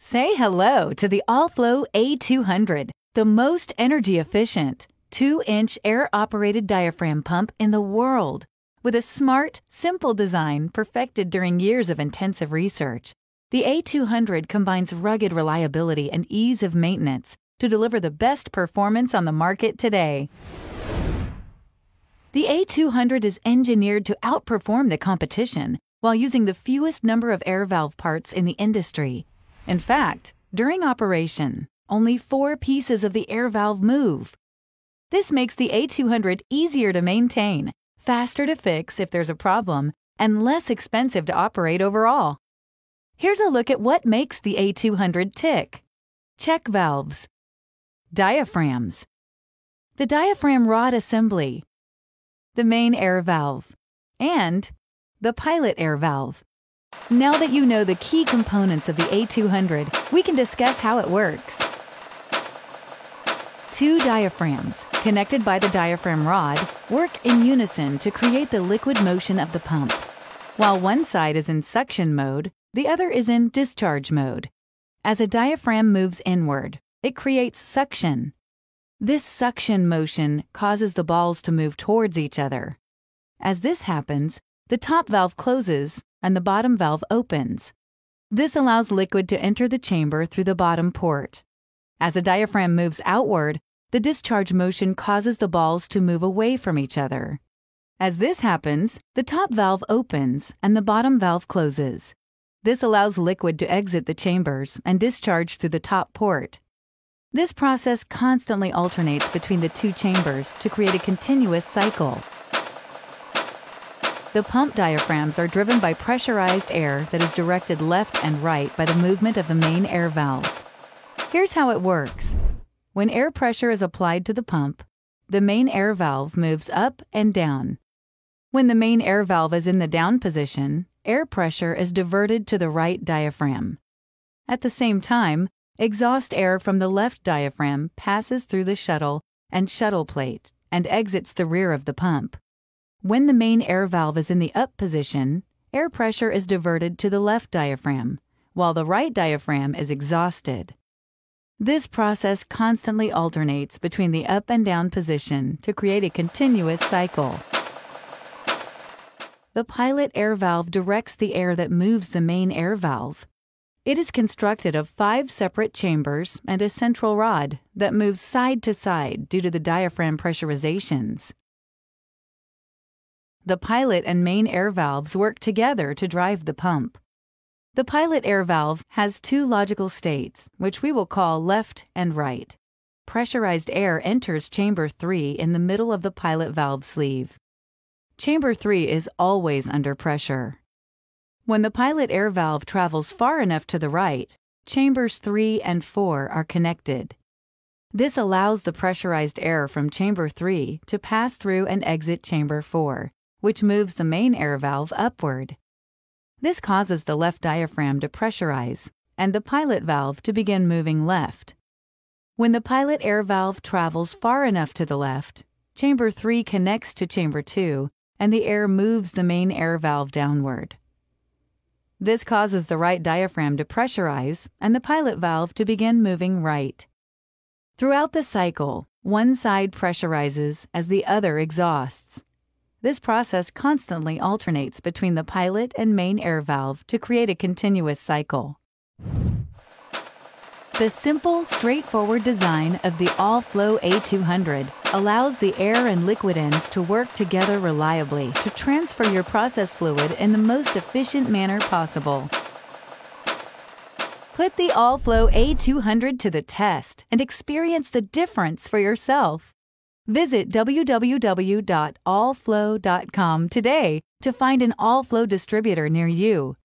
Say hello to the All-Flow A200, the most energy-efficient 2-inch air-operated diaphragm pump in the world. With a smart, simple design perfected during years of intensive research, the A200 combines rugged reliability and ease of maintenance to deliver the best performance on the market today. The A200 is engineered to outperform the competition while using the fewest number of air valve parts in the industry. In fact, during operation, only 4 pieces of the air valve move. This makes the A200 easier to maintain, faster to fix if there's a problem, and less expensive to operate overall. Here's a look at what makes the A200 tick. Check valves. Diaphragms. The diaphragm rod assembly. The main air valve. And the pilot air valve. Now that you know the key components of the A200, we can discuss how it works. 2 diaphragms, connected by the diaphragm rod, work in unison to create the liquid motion of the pump. While one side is in suction mode, the other is in discharge mode. As a diaphragm moves inward, it creates suction. This suction motion causes the balls to move towards each other. As this happens, the top valve closes and the bottom valve opens. This allows liquid to enter the chamber through the bottom port. As a diaphragm moves outward, the discharge motion causes the balls to move away from each other. As this happens, the top valve opens and the bottom valve closes. This allows liquid to exit the chambers and discharge through the top port. This process constantly alternates between the 2 chambers to create a continuous cycle. The pump diaphragms are driven by pressurized air that is directed left and right by the movement of the main air valve. Here's how it works. When air pressure is applied to the pump, the main air valve moves up and down. When the main air valve is in the down position, air pressure is diverted to the right diaphragm. At the same time, exhaust air from the left diaphragm passes through the shuttle and shuttle plate and exits the rear of the pump. When the main air valve is in the up position, air pressure is diverted to the left diaphragm, while the right diaphragm is exhausted. This process constantly alternates between the up and down position to create a continuous cycle. The pilot air valve directs the air that moves the main air valve. It is constructed of 5 separate chambers and a central rod that moves side to side due to the diaphragm pressurizations. The pilot and main air valves work together to drive the pump. The pilot air valve has 2 logical states, which we will call left and right. Pressurized air enters chamber 3 in the middle of the pilot valve sleeve. Chamber 3 is always under pressure. When the pilot air valve travels far enough to the right, chambers 3 and 4 are connected. This allows the pressurized air from chamber 3 to pass through and exit chamber 4, which moves the main air valve upward. This causes the left diaphragm to pressurize and the pilot valve to begin moving left. When the pilot air valve travels far enough to the left, chamber 3 connects to chamber 2 and the air moves the main air valve downward. This causes the right diaphragm to pressurize and the pilot valve to begin moving right. Throughout the cycle, one side pressurizes as the other exhausts. This process constantly alternates between the pilot and main air valve to create a continuous cycle. The simple, straightforward design of the All-Flow A200 allows the air and liquid ends to work together reliably to transfer your process fluid in the most efficient manner possible. Put the All-Flow A200 to the test and experience the difference for yourself. Visit www.allflow.com today to find an All-Flow distributor near you.